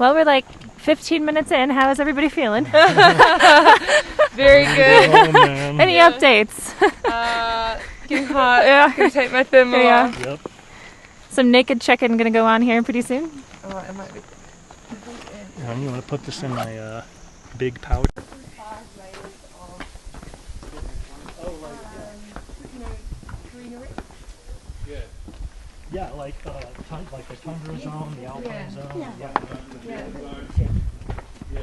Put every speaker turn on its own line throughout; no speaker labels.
Well, we're like 15 minutes in. How is everybody feeling?
Very good.
Any updates?
Getting hot.
Yeah.
Gonna take my thermal off.
Yep.
Some naked check-in gonna go on here pretty soon.
Oh, it might be.
I'm going to put this in my big pouch. Yeah, like the tundra zone, the alpine zone.
Yeah.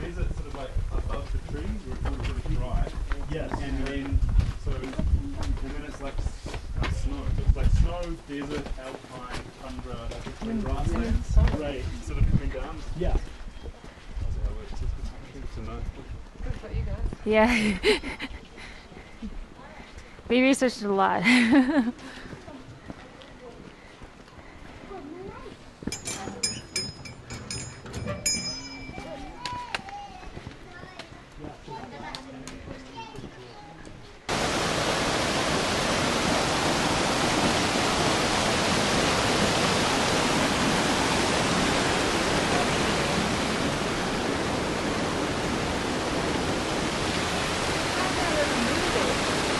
Is it sort of like above the trees or it's sort of dry?
Yes.
And then it's like snow. So it's like snow, desert, alpine, tundra, grasslands.
Right.
Sort of coming down.
Yeah.
That's how it works. It's good to know.
Good for you guys.
Yeah. We researched it a lot.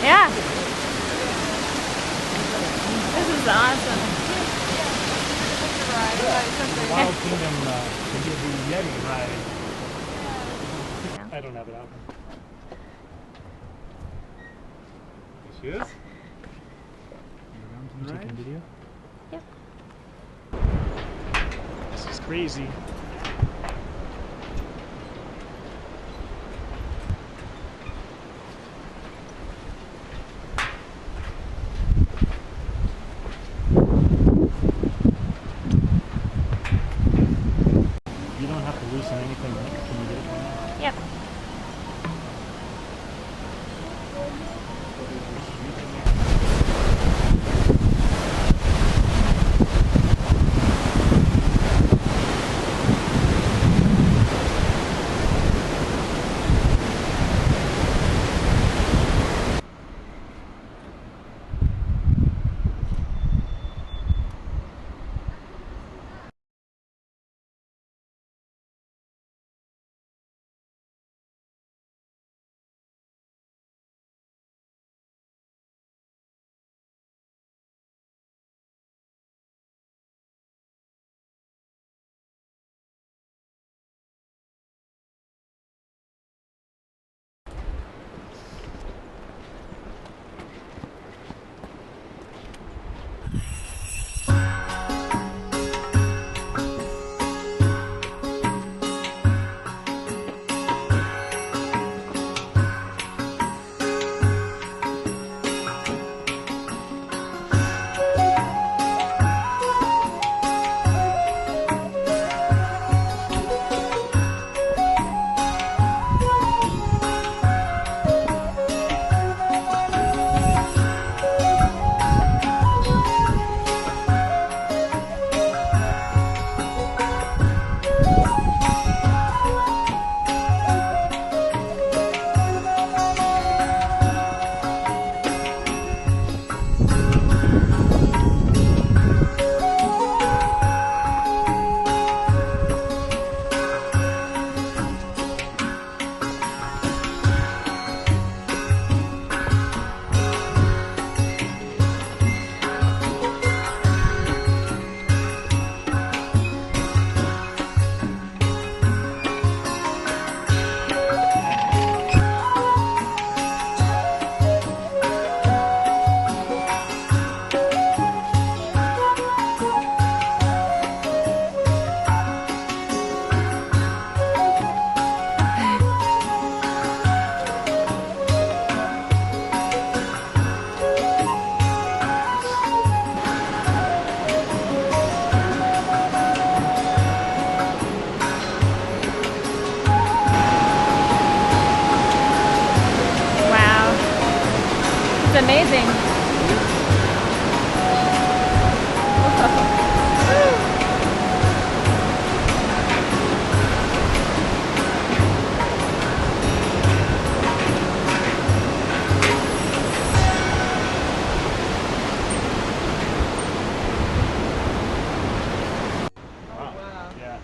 Yeah. This is awesome.
Wild Kingdom to give the Yeti ride. I don't have it out.
She is?
Taking video?
Yep.
This is crazy. You don't have to loosen anything. Can you get it?
Yep. It's amazing.
Wow. Yeah.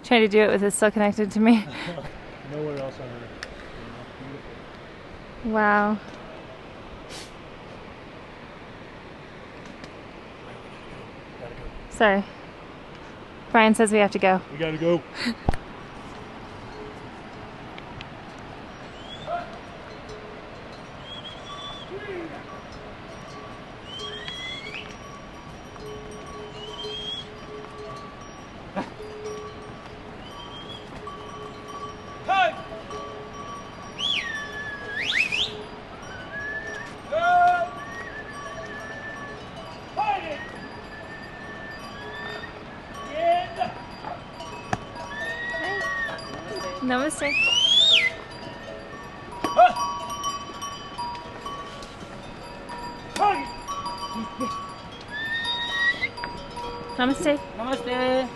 Trying to do it with it still connected to me.
Nowhere else on Earth. Beautiful.
Wow.
Gotta go.
Sorry. Brian says we have to go.
We gotta go.
Namaste. Namaste.
Namaste.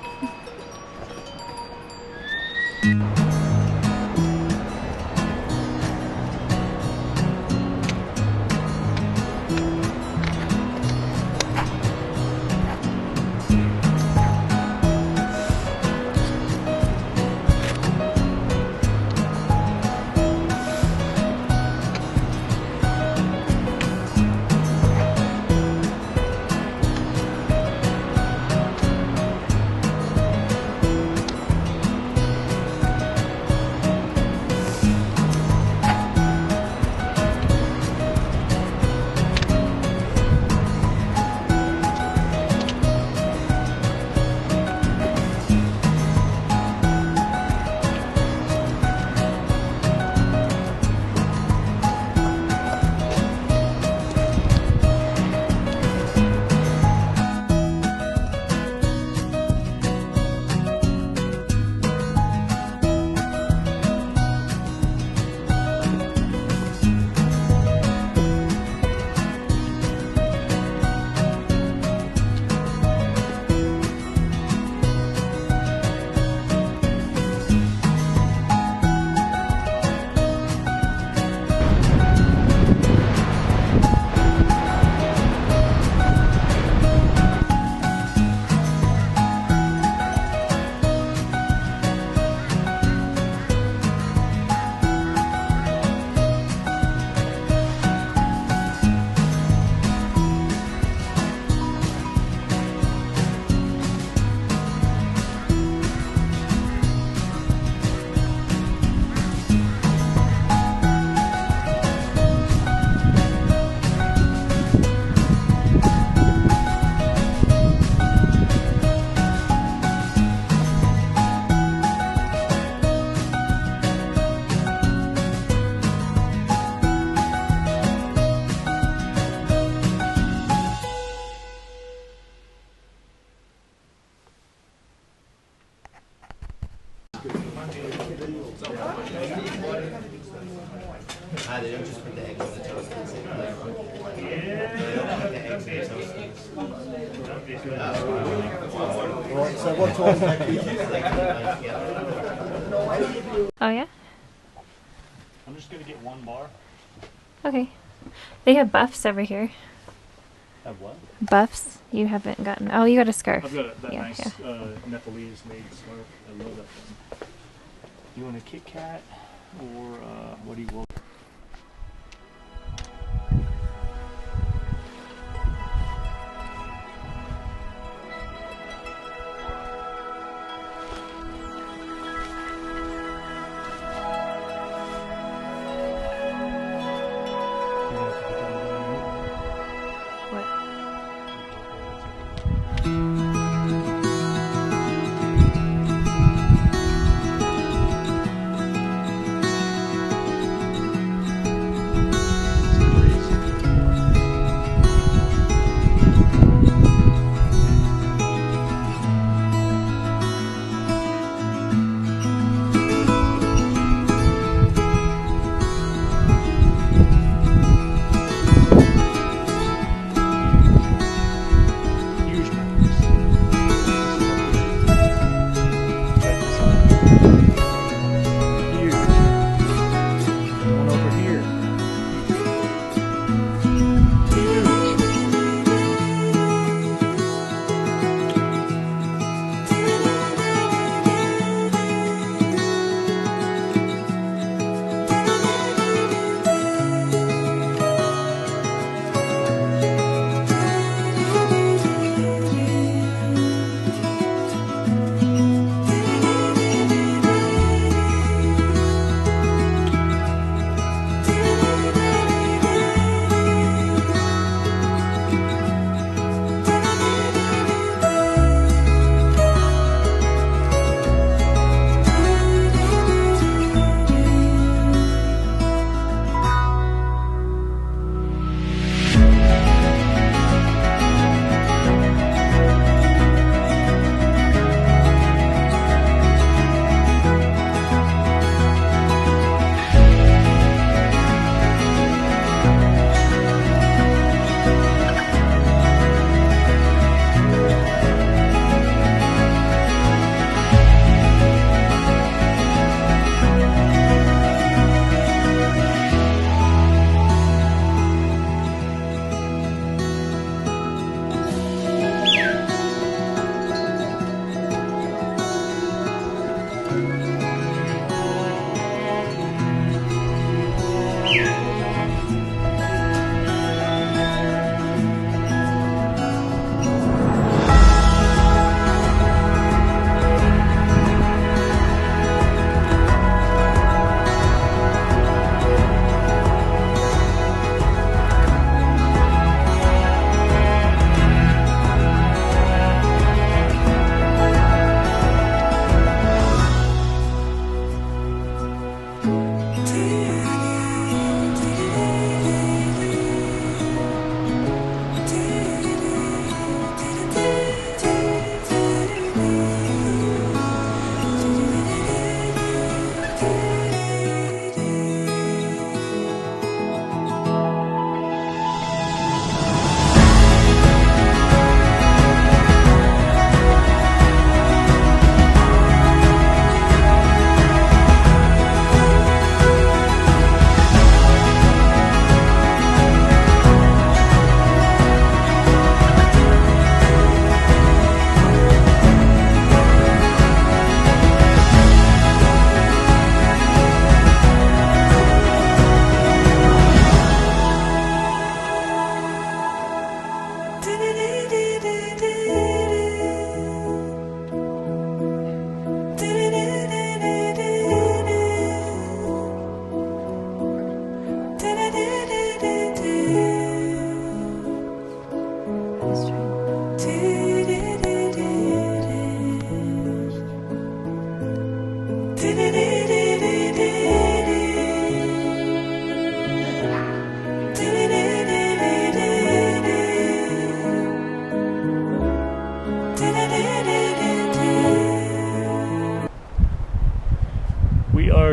They don't just put the eggs in the toast and say, they don't put the eggs in the toast.
Right, so what time
Oh yeah?
I'm just gonna get one bar.
Okay. They have buffs over here.
Have what?
Buffs? You haven't gotten. Oh, you got a scarf.
I've got that
Yeah,
nice
yeah.
Nepalese made scarf. I love that thing. You want a Kit Kat or what do you want? Huge mountains.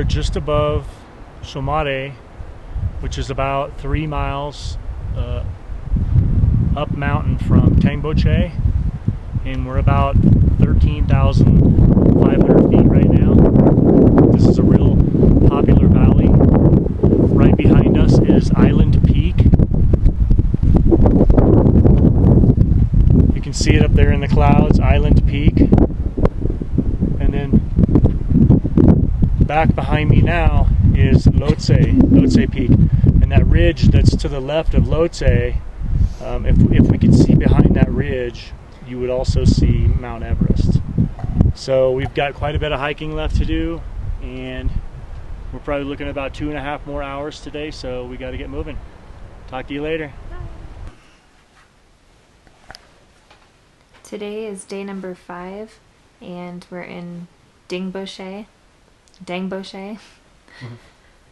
are just above Somare, which is about 3 miles up mountain from Tangboche, and we're about 13,500 feet right now. This is a real popular valley. Right behind us is Island Peak. You can see it up there in the clouds, Island Peak. And then back behind me now is Lhotse Peak. And that ridge that's to the left of Lhotse, if we could see behind that ridge, you would also see Mount Everest. So we've got quite a bit of hiking left to do, and we're probably looking at about 2.5 more hours today, so we got to get moving. Talk to you later.
Today is day number 5, and we're in Dangboche.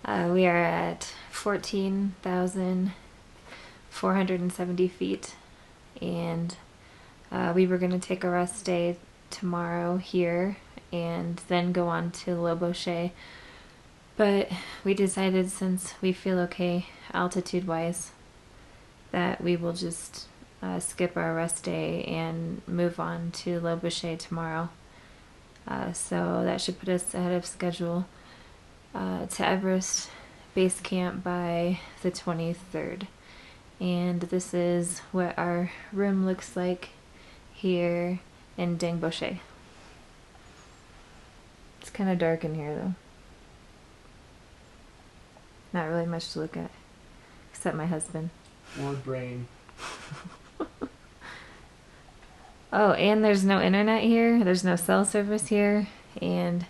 We are at 14,470 feet, and we were going to take a rest day tomorrow here and then go on to Loboche, but we decided, since we feel okay altitude wise, that we will just skip our rest day and move on to Loboche tomorrow. So that should put us ahead of schedule to Everest Base Camp by the 23rd. And this is what our room looks like here in Dangboche. It's kind of dark in here though. Not really much to look at, except my husband.
Word brain.
Oh, and there's no internet here. There's no cell service here. And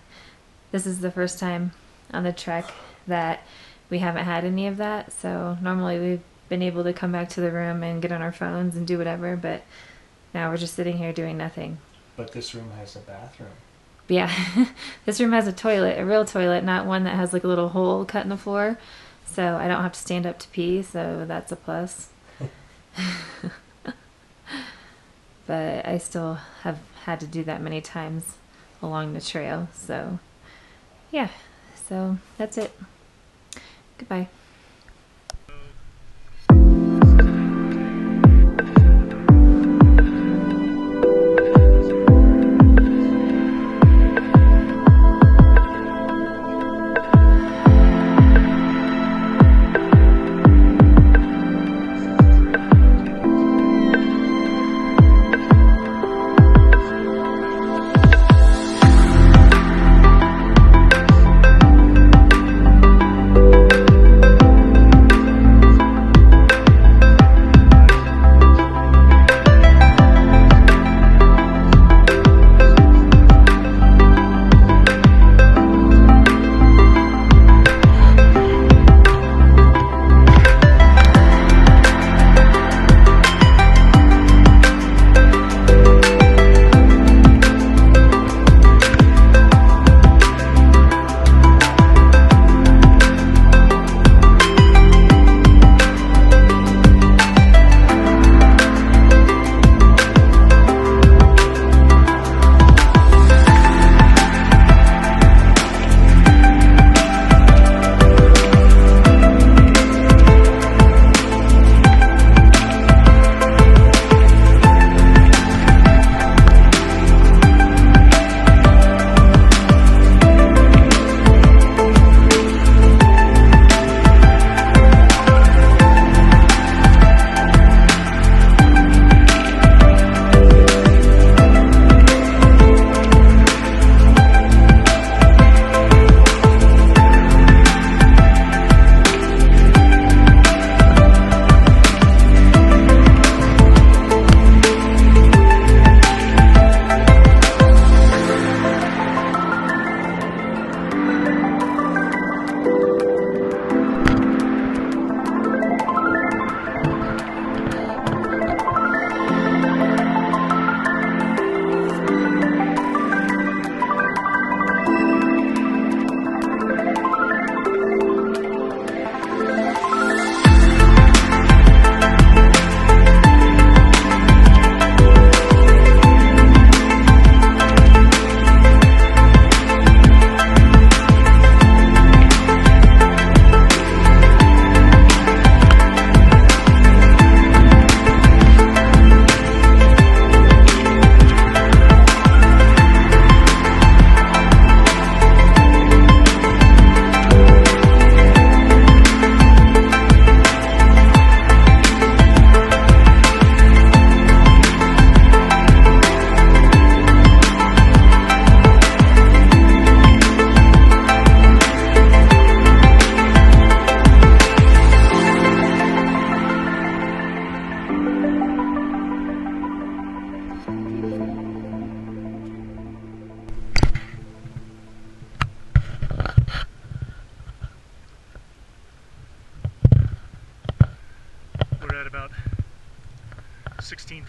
this is the first time on the trek that we haven't had any of that. So normally we've been able to come back to the room and get on our phones and do whatever, but now we're just sitting here doing nothing.
But this room has a bathroom.
But yeah, this room has a toilet, a real toilet, not one that has like a little hole cut in the floor. So I don't have to stand up to pee, so that's a plus. But I still have had to do that many times along the trail. So yeah, so that's it. Goodbye.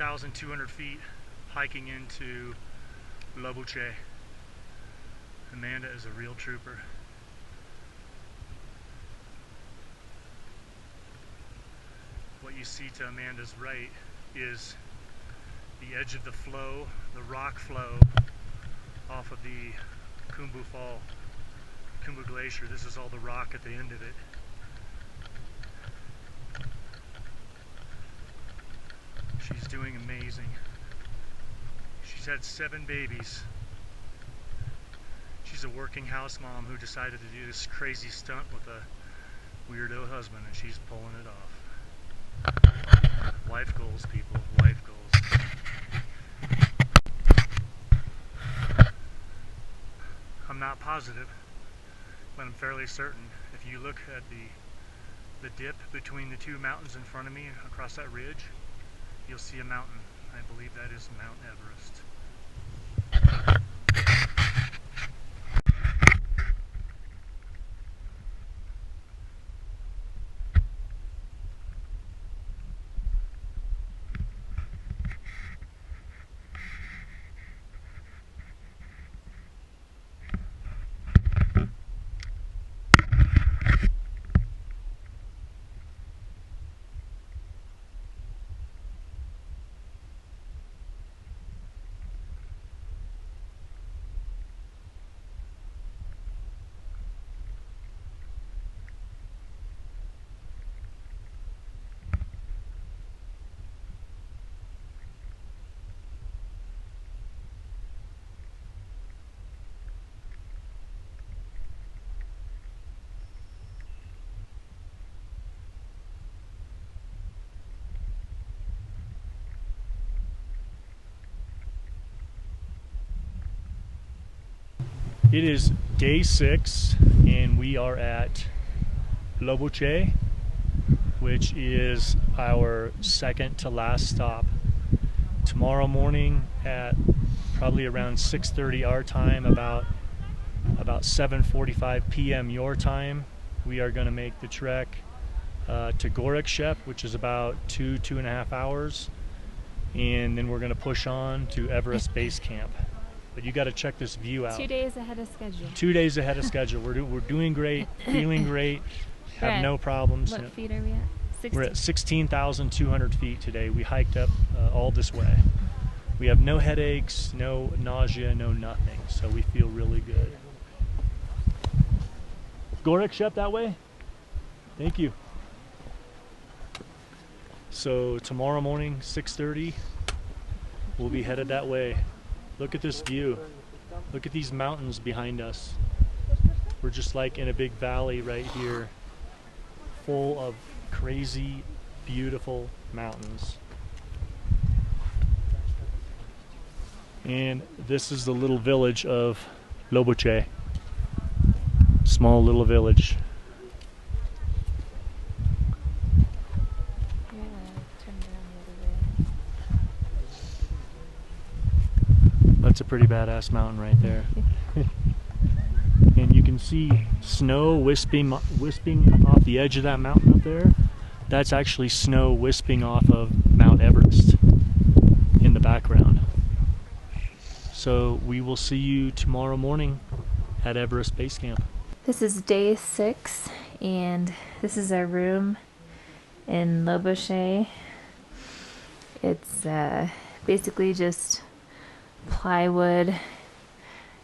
16,200 feet hiking into Lobuche. Amanda is a real trooper. What you see to Amanda's right is the edge of the flow, the rock flow off of the Khumbu Glacier. This is all the rock at the end of it. She's doing amazing. She's had 7 babies. She's a working house mom who decided to do this crazy stunt with a weirdo husband, and she's pulling it off. Life goals, people. Life goals. I'm not positive, but I'm fairly certain. If you look at the dip between the 2 mountains in front of me across that ridge, you'll see a mountain. I believe that is Mount Everest. It is day 6 and we are at Lobuche, which is our second to last stop. Tomorrow morning at probably around 6:30 our time, about 7:45 p.m. your time, we are going to make the trek to Gorakshep, which is about 2.5 hours, and then we're going to push on to Everest Base Camp. But you got to check this view out.
2 days ahead of schedule.
2 days ahead of schedule. We're doing great, feeling great, have no problems.
What feet are we at? 16.
We're at 16,200 feet today. We hiked up all this way. We have no headaches, no nausea, no nothing. So we feel really good. Gorakshep that way? Thank you. So tomorrow morning, 6:30, we'll be headed that way. Look at this view. Look at these mountains behind us. We're just like in a big valley right here, full of crazy, beautiful mountains. And this is the little village of Lobuche. Small little village. That's a pretty badass mountain right there. And you can see snow wisping off the edge of that mountain up there. That's actually snow wisping off of Mount Everest in the background. So we will see you tomorrow morning at Everest Base Camp.
This is day 6, and this is our room in Lobuche. It's basically just plywood.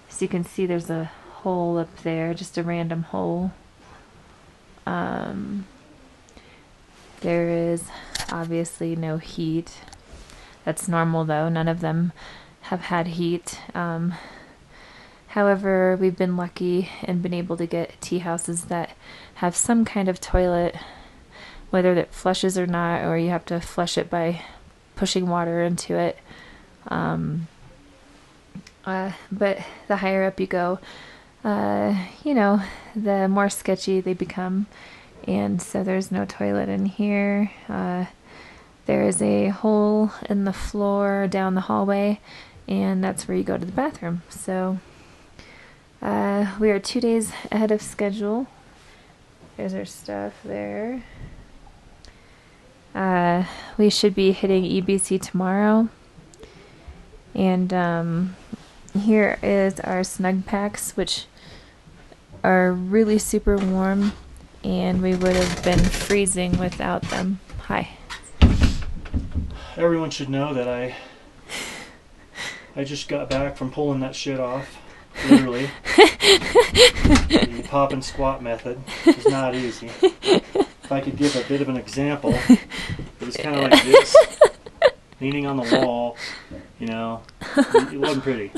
As you can see, there's a hole up there, just a random hole. There is obviously no heat. That's normal though. None of them have had heat. However, we've been lucky and been able to get tea houses that have some kind of toilet, whether it flushes or not, or you have to flush it by pushing water into it. But the higher up you go, you know, the more sketchy they become. And so there's no toilet in here. There is a hole in the floor down the hallway, and that's where you go to the bathroom. So we are 2 days ahead of schedule. There's our stuff there. We should be hitting EBC tomorrow. And here is our snug packs, which are really super warm, and we would have been freezing without them. Hi.
Everyone should know that I just got back from pulling that shit off, literally. The pop and squat method is not easy. If I could give a bit of an example, it was kind of like this, leaning on the wall, you know, it wasn't pretty.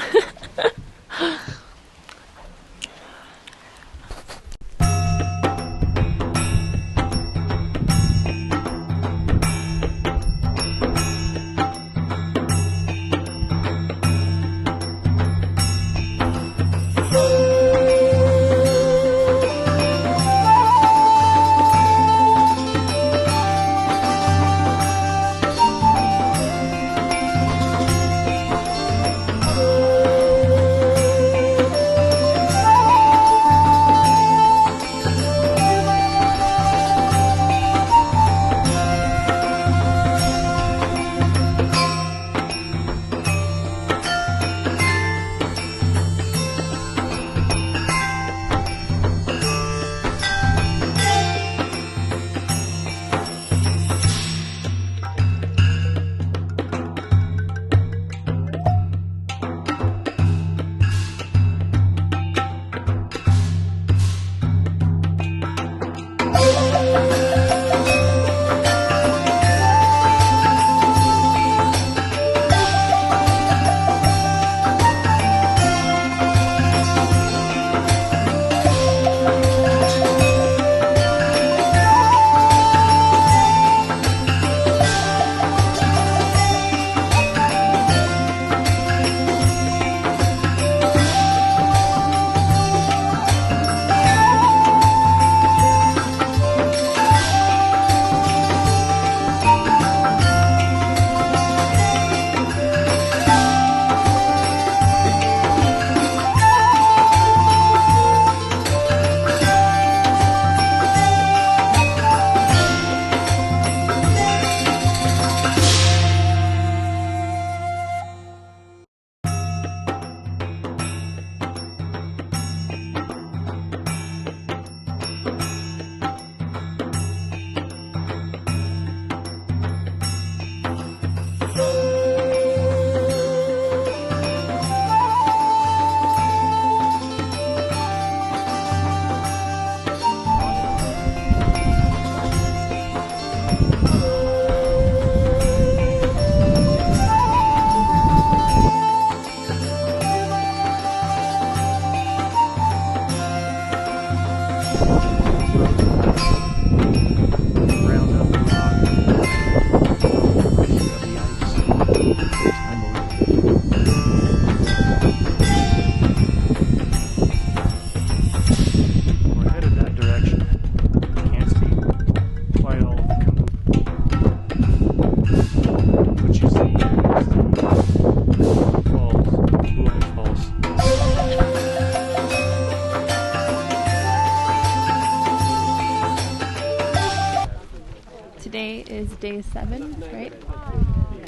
Today is day 7, right?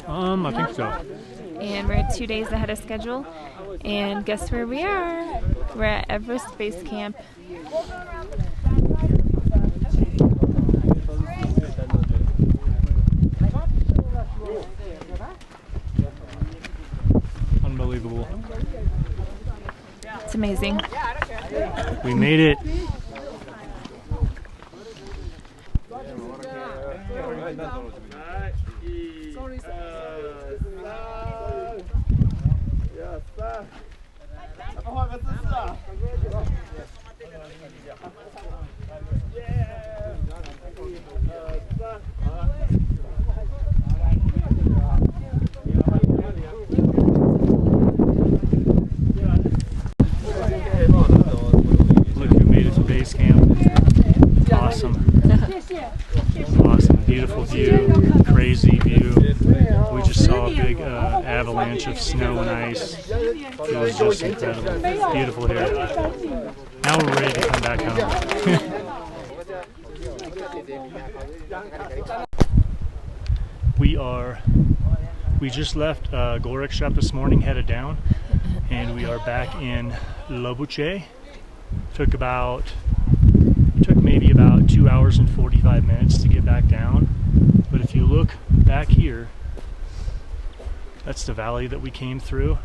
I think so.
And we're 2 days ahead of schedule. And guess where we are? We're at Everest Base Camp.
Unbelievable.
It's amazing.
We made it. Look who made it to base camp. Awesome. Awesome. Beautiful view. Crazy view. We just saw a big avalanche of snow and ice. It was just incredible. Beautiful here. Now we're ready to come back home.
เ
Look who made it to base camp. Awesome. Beautiful view, crazy view. We just saw a big avalanche of snow and ice. It was just incredible. Beautiful here. Now we're ready to come back home.
นี่ย
Look who made it to base camp. Awesome. We just left Gorakshap this morning, headed down, and we are back in Lobuche. Took maybe about 2 hours and 45 minutes to get back down. But if you look back here, that's the valley that we came through,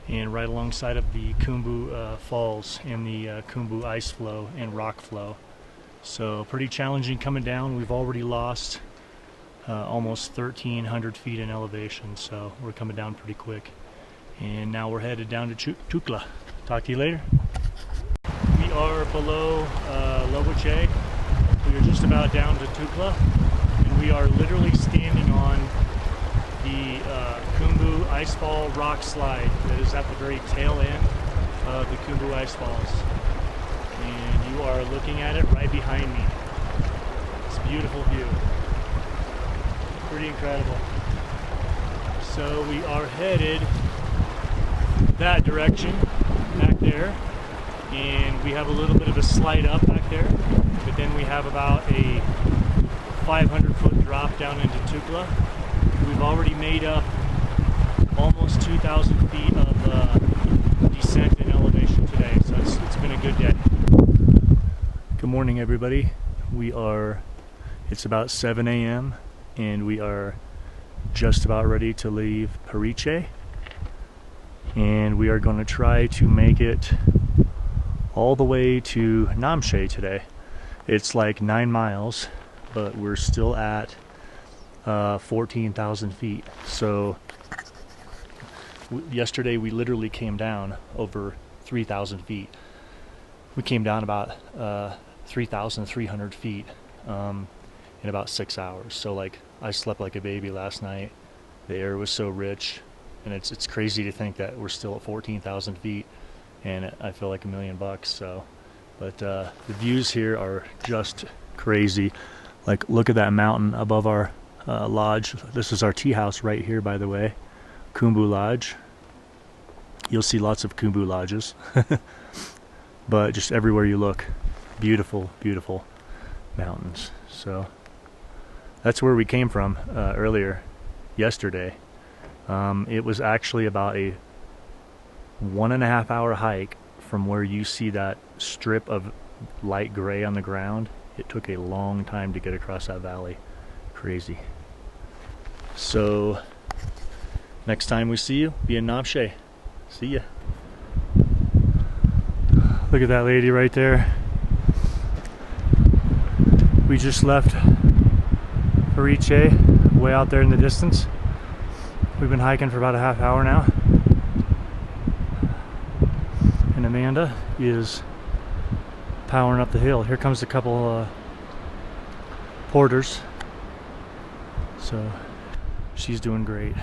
and right alongside of the Khumbu Falls and the Khumbu ice flow and rock flow. So pretty challenging coming down. We've already lost almost 1,300 feet in elevation, so we're coming down pretty quick. And now we're headed down to Tukla. Talk to you later. We are below Lobuche. We are just about down to Tukla, and we are literally standing on the Khumbu Icefall rock slide that is at the very tail end of the Khumbu Ice Falls. And you are looking at it right behind me. It's a beautiful view. Pretty incredible. So we are headed that direction back there, and we have a little bit of a slide up back there, but then we have about a 500-foot drop down into Tukla. We've already made up almost 2,000 feet of descent in elevation today, so it's been a good day. Good morning, everybody. It's about 7 a.m. and we are just about ready to leave Pariche, and we are going to try to make it all the way to Namche today. It's like 9 miles, but we're still at 14,000 feet. So yesterday we literally came down over 3,000 feet. We came down about 3,300 feet in about 6 hours. So like, I slept like a baby last night. The air was so rich, and it's crazy to think that we're still at 14,000 feet, and I feel like $1 million. So, but the views here are just crazy. Like, look at that mountain above our lodge. This is our tea house right here, by the way, Khumbu Lodge. You'll see lots of Khumbu lodges, but just everywhere you look, beautiful, beautiful mountains. So that's where we came from earlier yesterday. It was actually about a 1.5 hour hike from where you see that strip of light gray on the ground. It took a long time to get across that valley. Crazy. So next time we see you, be in Namche. See ya. Look at that lady right there. We just left Pariche, way out there in the distance. We've been hiking for about a half hour now. And Amanda is powering up the hill. Here comes a couple porters. So she's doing great.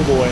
Oh boy.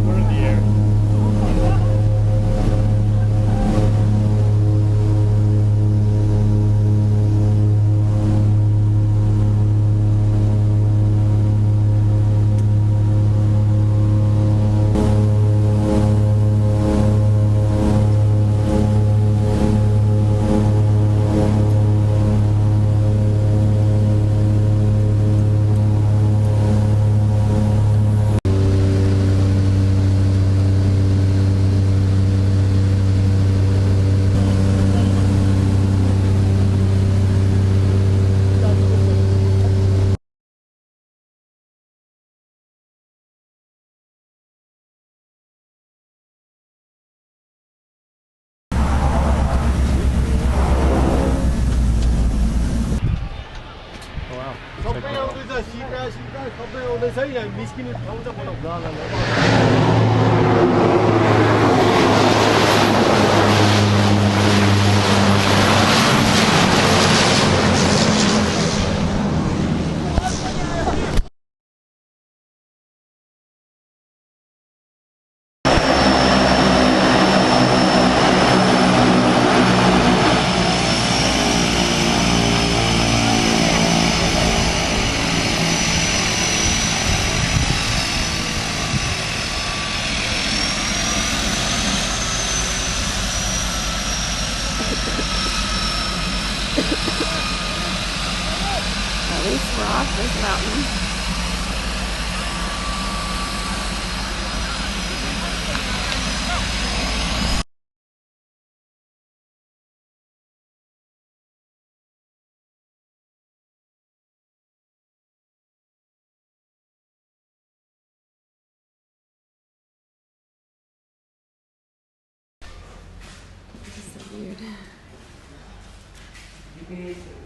We're in the air. Oh wow. Looks like
At least we're off this mountain. This is so weird.